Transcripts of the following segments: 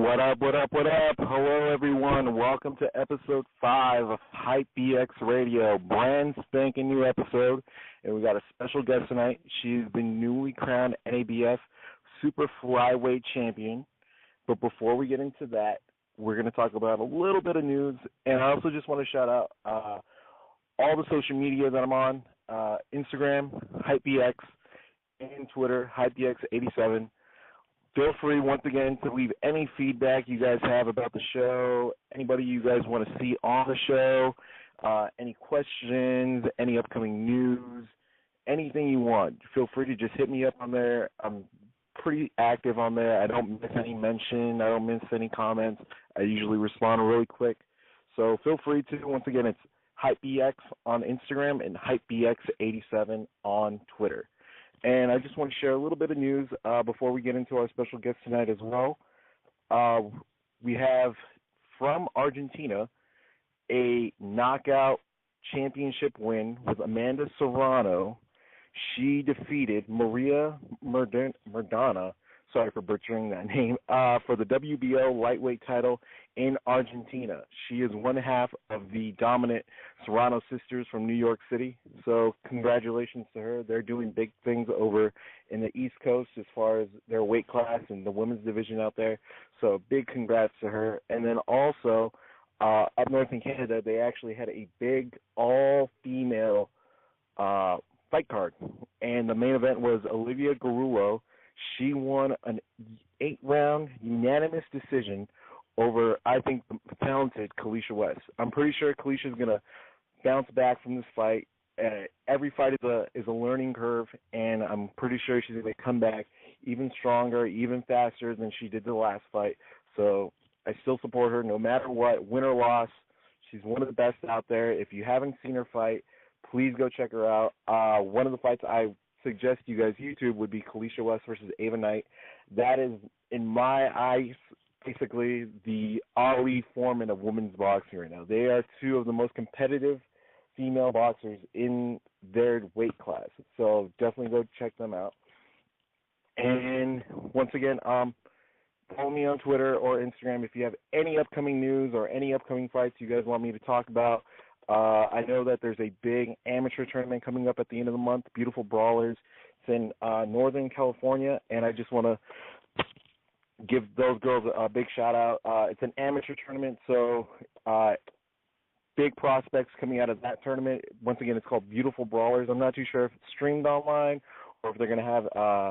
What up, what up, what up? Hello, everyone. Welcome to episode 5 of HypeBX Radio. Brand spanking new episode. And we got a special guest tonight. She's the newly crowned NABF Super Flyweight Champion. But before we get into that, we're going to talk about a little bit of news. And I also just want to shout out all the social media that I'm on. Instagram, HypeBX, and Twitter, HypeBX87. Feel free, once again, to leave any feedback you guys have about the show, anybody you guys want to see on the show, any questions, any upcoming news, anything you want. Feel free to just hit me up on there. I'm pretty active on there. I don't miss any mention. I don't miss any comments. I usually respond really quick. So feel free to. Once again, it's HypeBX on Instagram and HypeBX87 on Twitter. And I just want to share a little bit of news before we get into our special guest tonight as well. We have, from Argentina, a knockout championship win with Amanda Serrano. She defeated Maria Merdana, sorry for butchering that name, for the WBO lightweight title in Argentina. She is one half of the dominant Serrano sisters from New York City. So congratulations to her. They're doing big things over in the East Coast as far as their weight class and the women's division out there. So big congrats to her. And then also up north in Canada, they actually had a big all-female fight card. And the main event was Olivia Garullo. She won an 8-round unanimous decision over, I think, the talented Kalisha West. I'm pretty sure Kalisha's going to bounce back from this fight. Every fight is a learning curve, and I'm pretty sure she's going to come back even stronger, even faster than she did the last fight. So I still support her no matter what, win or loss. She's one of the best out there. If you haven't seen her fight, please go check her out. One of the fights I suggest you guys YouTube would be Kalisha West versus Ava Knight. That is, in my eyes, basically the Ali Foreman of women's boxing right now. They are two of the most competitive female boxers in their weight class. So definitely go check them out. And once again, follow me on Twitter or Instagram if you have any upcoming news or any upcoming fights you guys want me to talk about. I know that there's a big amateur tournament coming up at the end of the month, Beautiful Brawlers. It's in Northern California, and I just want to give those girls a big shout-out. It's an amateur tournament, so big prospects coming out of that tournament. Once again, it's called Beautiful Brawlers. I'm not too sure if it's streamed online or if they're going to have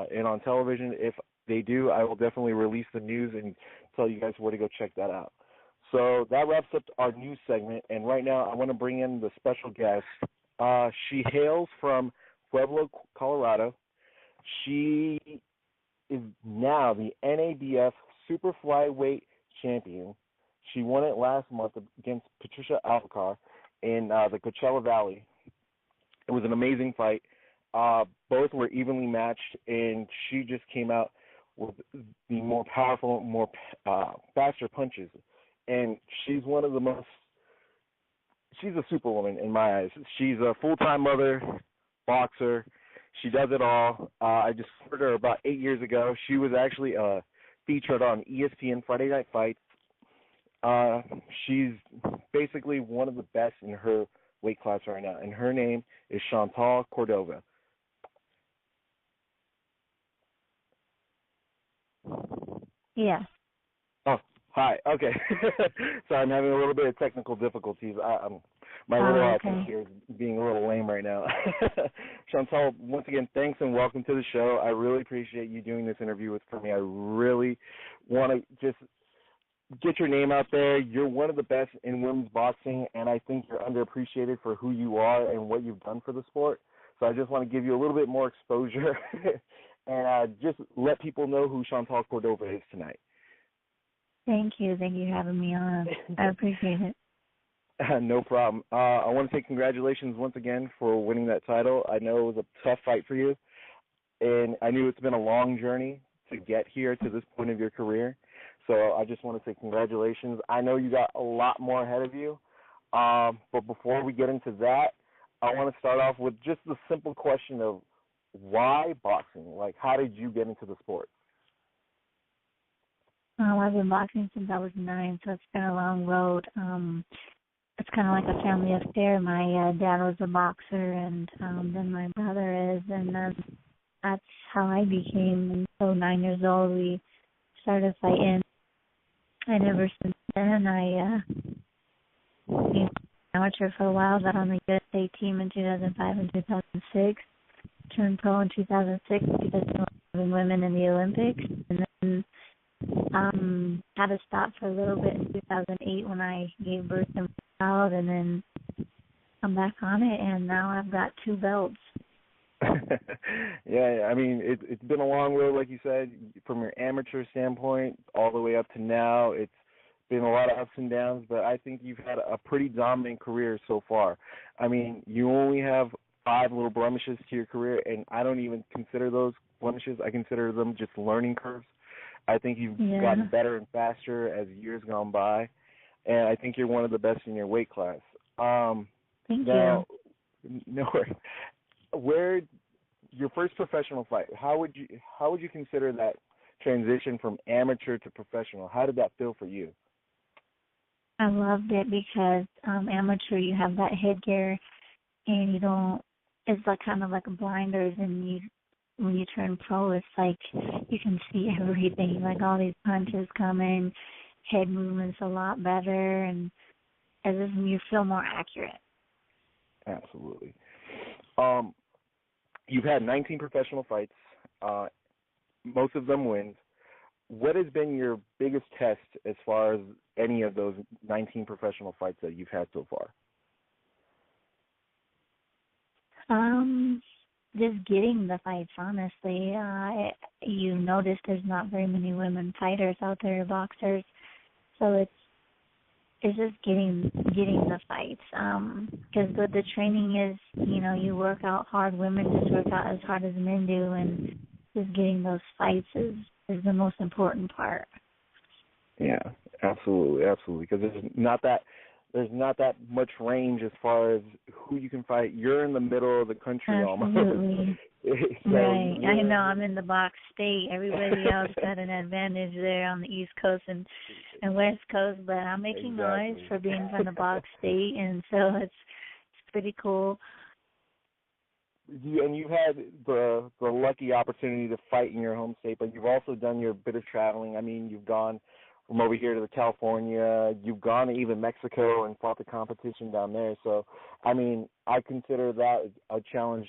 it on television. If they do, I will definitely release the news and tell you guys where to go check that out. So that wraps up our news segment, and right now I want to bring in the special guest. She hails from Pueblo, Colorado. She is now the NABF Super Flyweight Champion. She won it last month against Patricia Alvacar in the Coachella Valley. It was an amazing fight. Both were evenly matched, and she just came out with the more powerful, more faster punches. And she's one of the most – she's a superwoman in my eyes. She's a full-time mother, boxer. She does it all. I just heard her about 8 years ago. She was actually featured on ESPN Friday Night Fights. She's basically one of the best in her weight class right now, and her name is Chantel Cordova. Yeah. Oh, hi. Okay. Sorry, I'm having a little bit of technical difficulties. My little thing here is being a little lame right now. Chantel, once again, thanks and welcome to the show. I really appreciate you doing this interview for me. I really want to just get your name out there. You're one of the best in women's boxing, and I think you're underappreciated for who you are and what you've done for the sport. So I just want to give you a little bit more exposure and just let people know who Chantel Cordova is tonight. Thank you. Thank you for having me on. I appreciate it. No problem. I want to say congratulations once again for winning that title. I know it was a tough fight for you, and I knew it's been a long journey to get here to this point of your career. So I just want to say congratulations. I know you got a lot more ahead of you, but before we get into that, I want to start off with just the simple question of why boxing? Like, how did you get into the sport? I've been boxing since I was 9, so it's been a long road. It's kind of like a family affair. My dad was a boxer, and then my brother is, and that's how I became. And so 9 years old, we started fighting, and ever since then, I became amateur for a while. Got on the USA team in 2005 and 2006. Turned pro in 2006 because there were women in the Olympics, and then had to stop for a little bit in 2008 when I gave birth to my child, and then I'm back on it, and now I've got 2 belts. Yeah, I mean, it's been a long road, like you said, from your amateur standpoint all the way up to now. It's been a lot of ups and downs, but I think you've had a pretty dominant career so far. I mean, you only have 5 little blemishes to your career, and I don't even consider those blemishes. I consider them just learning curves. I think you've gotten better and faster as years gone by, and I think you're one of the best in your weight class. Thank you. No worries. Where your first professional fight? How would you consider that transition from amateur to professional? How did that feel for you? I loved it because amateur, you have that headgear, and you don't. It's like kind of like blinders, and when you turn pro, it's like you can see everything, like all these punches coming, head movements a lot better, and as if you feel more accurate. Absolutely. You've had 19 professional fights, most of them wins. What has been your biggest test as far as any of those 19 professional fights that you've had so far? Just getting the fights, honestly. You notice there's not very many women fighters out there, boxers, so it's just getting the fights. Because the training is, you work out hard. Women just work out as hard as men do, and just getting those fights is the most important part. Yeah, absolutely, because there's not that much range as far as who you can fight. You're in the middle of the country almost. Absolutely. So right. I know I'm in the box state. Everybody else got an advantage there on the East Coast and West Coast, but I'm making noise for being from the box state, and so it's pretty cool. And you've had the lucky opportunity to fight in your home state, but you've also done your bit of traveling. I mean, you've gone from over here to California. You've gone to even Mexico and fought the competition down there. So, I mean, I consider that a challenge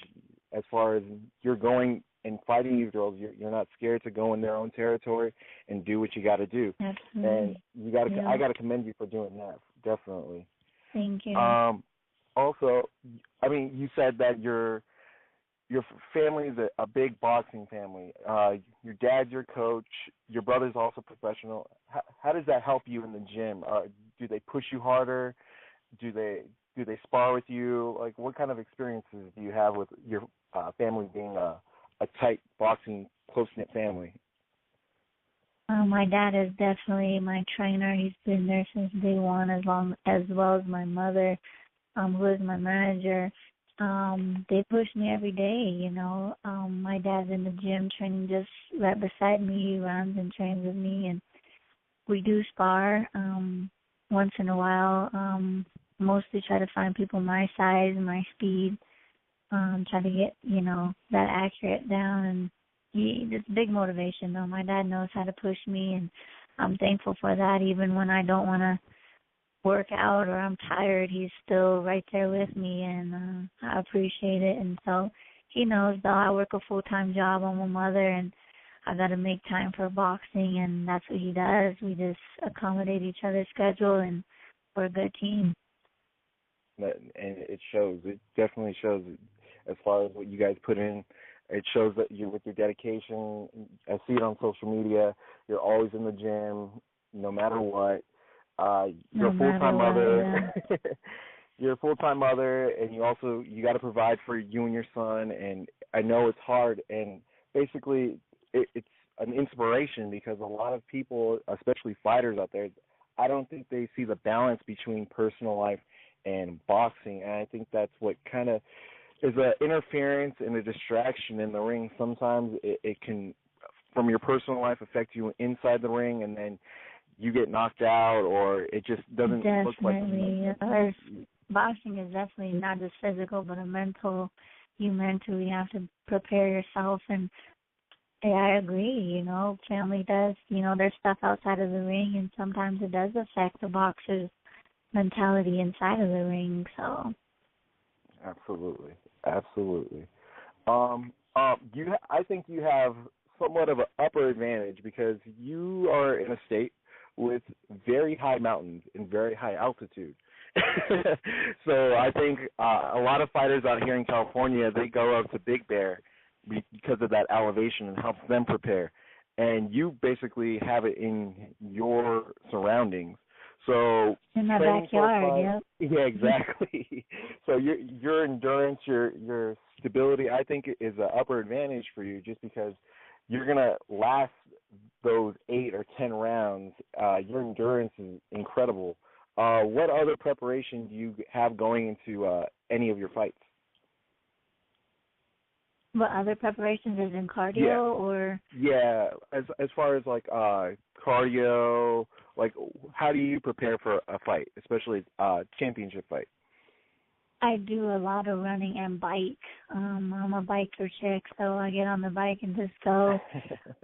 as far as you're going and fighting these girls. You're not scared to go in their own territory and do what you got to do. Absolutely. And I got to commend you for doing that, definitely. Thank you. Also, I mean, you said that your family is a big boxing family. Your dad's your coach. Your brother's also professional. How does that help you in the gym? Do they push you harder? Do they spar with you? Like, what kind of experiences do you have with your family being a tight boxing, close-knit family? My dad is definitely my trainer. He's been there since day one, as well as my mother, who is my manager. They push me every day, My dad's in the gym training just right beside me. He runs and trains with me, and we do spar once in a while. Mostly try to find people my size, my speed, try to get, that accurate down. And it's big motivation, though. My dad knows how to push me, and I'm thankful for that. Even when I don't want to work out or I'm tired, he's still right there with me, and I appreciate it. And so he knows, though, I work a full-time job. I'm a mother, and I got to make time for boxing, and that's what he does. We just accommodate each other's schedule, and we're a good team. And it shows. It definitely shows as far as what you guys put in. It shows that you, with your dedication, I see it on social media, you're always in the gym, no matter what. You're a full-time mother. Yeah. You're a full-time mother, and you got to provide for you and your son. And I know it's hard, and basically it's an inspiration because a lot of people, especially fighters out there, I don't think they see the balance between personal life and boxing, and I think that's what kind of is an interference and a distraction in the ring. Sometimes it can from your personal life affect you inside the ring, and then you get knocked out, or it just doesn't look like? Definitely. Boxing is definitely not just physical, but a mental. You mentally have to prepare yourself, and I agree. Family does. There's stuff outside of the ring, and sometimes it does affect the boxer's mentality inside of the ring. So. Absolutely. I think you have somewhat of an upper advantage because you are in a state with very high mountains and very high altitude. So I think a lot of fighters out here in California, they go up to Big Bear because of that elevation and helps them prepare. And you basically have it in your surroundings. So in my backyard, yeah, exactly. So your endurance, your stability, I think, is an upper advantage for you, just because you're gonna last those 8 or 10 rounds. Your endurance is incredible. What other preparation do you have going into any of your fights? What other preparations, is in cardio or? Yeah, as far as like cardio, like how do you prepare for a fight, especially a championship fight? I do a lot of running and bike. I'm a biker chick, so I get on the bike and just go.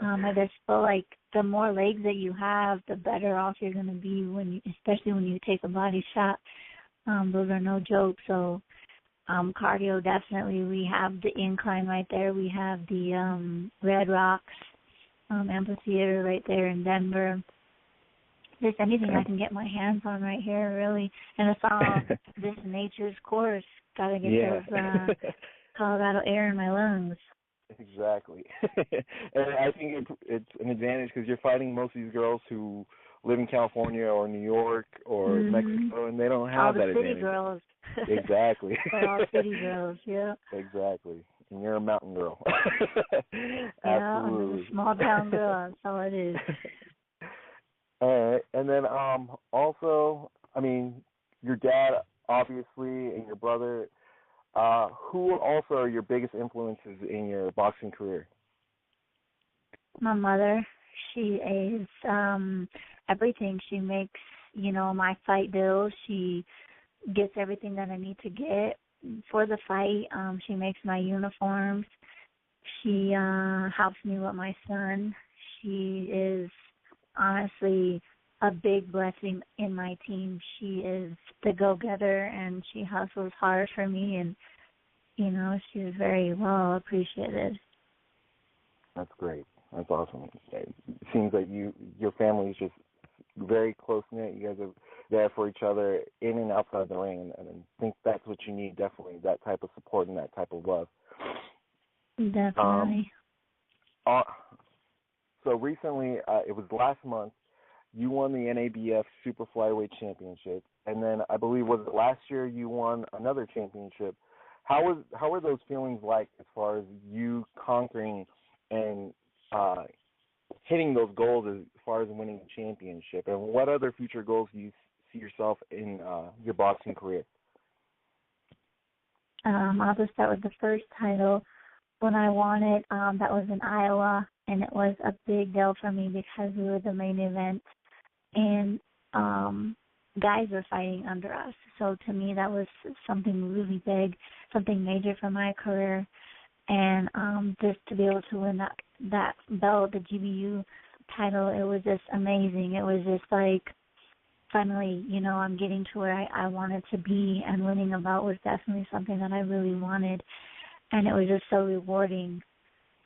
I just feel like the more legs that you have, the better off you're going to be especially when you take a body shot. Those are no joke. So cardio, definitely. We have the incline right there. We have the Red Rocks amphitheater right there in Denver. Just anything I can get my hands on right here, really. And it's all this nature's course. Got to get those Colorado air in my lungs. Exactly. And I think it's an advantage because you're fighting most of these girls who live in California or New York or Mexico, and they don't have that advantage. All the city girls. Exactly. They're all city girls, yeah. Exactly. And you're a mountain girl. Absolutely. I'm a small town girl. That's all it is. All right. And then also, I mean, your dad, obviously, and your brother, who also are your biggest influences in your boxing career? My mother. She is everything. She makes, my fight bills. She gets everything that I need to get for the fight. She makes my uniforms. She helps me with my son. She is honestly a big blessing in my team. She is the go-getter, and she hustles hard for me, and, she's very well appreciated. That's great. That's awesome. It seems like your family is just very close-knit. You guys are there for each other in and outside the ring, and I think that's what you need, definitely, that type of support and that type of love. Definitely. So recently, it was last month, you won the NABF Super Flyweight Championship, and then I believe was it last year you won another championship. How were those feelings like as far as you conquering and hitting those goals as far as winning a championship, and what other future goals do you see yourself in your boxing career? I'll just start with the first title. When I won it, that was in Iowa, and it was a big deal for me because we were the main event, and guys were fighting under us. So to me, that was something really big, something major for my career, and just to be able to win that belt, the GBU title, it was just amazing. It was just like, finally, I'm getting to where I wanted to be, and winning a belt was definitely something that I really wanted. And it was just so rewarding.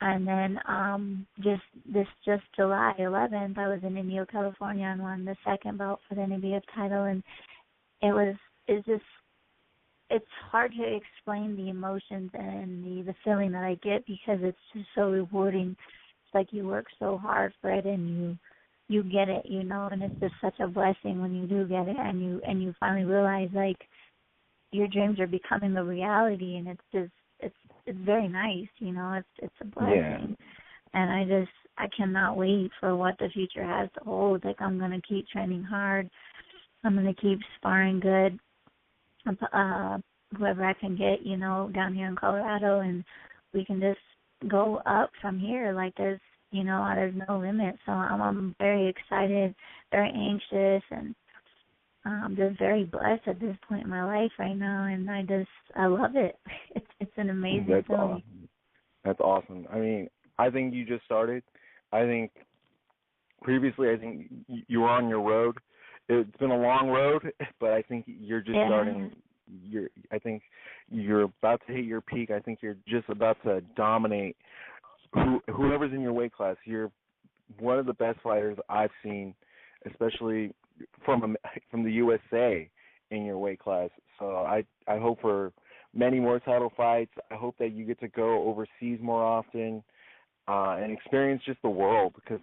And then just July 11th, I was in Indio, California, and won the second belt for the NABF title. And it's hard to explain the emotions and the feeling that I get, because it's just so rewarding. It's like you work so hard for it, and you get it, and it's just such a blessing when you do get it, and you finally realize, like, your dreams are becoming a reality, and it's just, it's very nice, it's a blessing. Yeah. And I cannot wait for what the future has to hold. Like, I'm going to keep training hard. I'm going to keep sparring good. Whoever I can get, down here in Colorado, and we can just go up from here. Like, there's there's no limit. So I'm very excited, very anxious, and just very blessed at this point in my life right now, and I love it. It's an amazing feeling. Awesome. That's awesome. I mean, I think you just started. I think previously, you were on your road. It's been a long road, but I think you're just starting. I think you're about to hit your peak. I think you're just about to dominate whoever's in your weight class. You're one of the best fighters I've seen, especially from the USA in your weight class. So I hope for many more title fights. I hope that you get to go overseas more often and experience just the world, because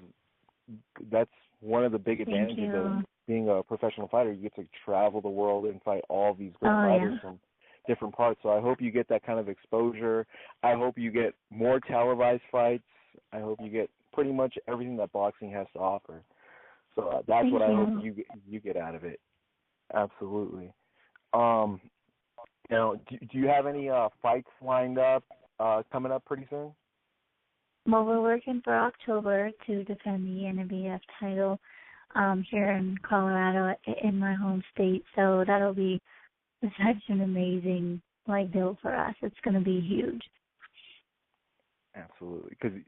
that's one of the big advantages of being a professional fighter. You get to travel the world and fight all these great fighters from different parts. So I hope you get that kind of exposure. I hope you get more televised fights. I hope you get pretty much everything that boxing has to offer. So that's what I hope you get out of it. Absolutely. Do you have any fights lined up coming up pretty soon? Well, we're working for October to defend the NABF title here in Colorado, in my home state. So that'll be such an amazing deal for us. It's going to be huge. Absolutely, because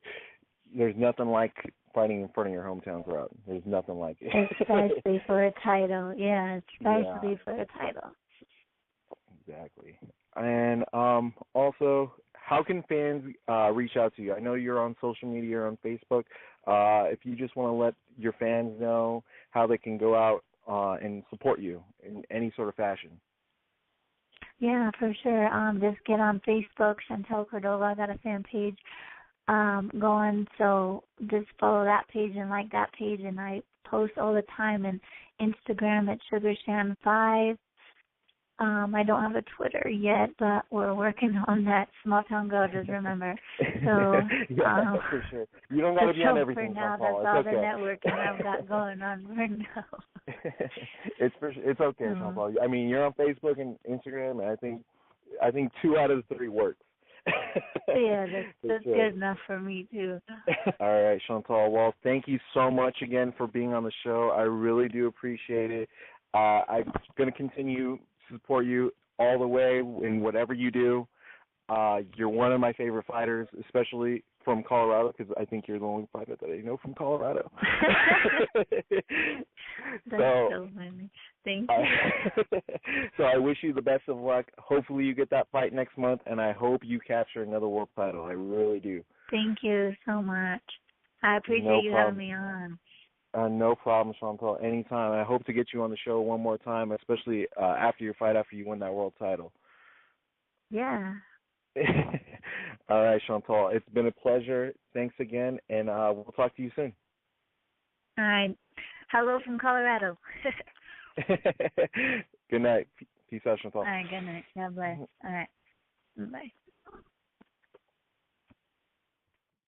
there's nothing like fighting in front of your hometown crowd. There's nothing like it. Especially for a title. Yeah, especially for a title. Exactly. And also, how can fans reach out to you? I know you're on social media, you're on Facebook. If you just want to let your fans know how they can go out and support you in any sort of fashion. Yeah, for sure. Just get on Facebook, Chantel Cordova. I got a fan page going, so just follow that page and like that page, and I post all the time, and Instagram at SugarShan5. I don't have a Twitter yet, but we're working on that. Small town girl, just remember. So, for sure. You don't got to be on everything. For now, that's all the networking I've got going on for now. It's okay, Chantel. I mean, you're on Facebook and Instagram, and I think 2 out of the 3 works. Yeah, that's good enough for me too. All right, Chantel. Well, thank you so much again for being on the show. I really do appreciate it. I'm going to continue to support you all the way in whatever you do. You're one of my favorite fighters, especially from Colorado, because I think you're the only fighter that I know from Colorado. That's so funny. Thank you. So I wish you the best of luck. Hopefully you get that fight next month, and I hope you capture another world title. I really do. Thank you so much. I appreciate you having me on. No problem, Chantel. Anytime. I hope to get you on the show one more time, especially after your fight, after you win that world title. Yeah. All right, Chantel. It's been a pleasure. Thanks again, and we'll talk to you soon. All right. Hello from Colorado. Good night. Peace out, Chantel. All right, good night. God bless. All right. Bye.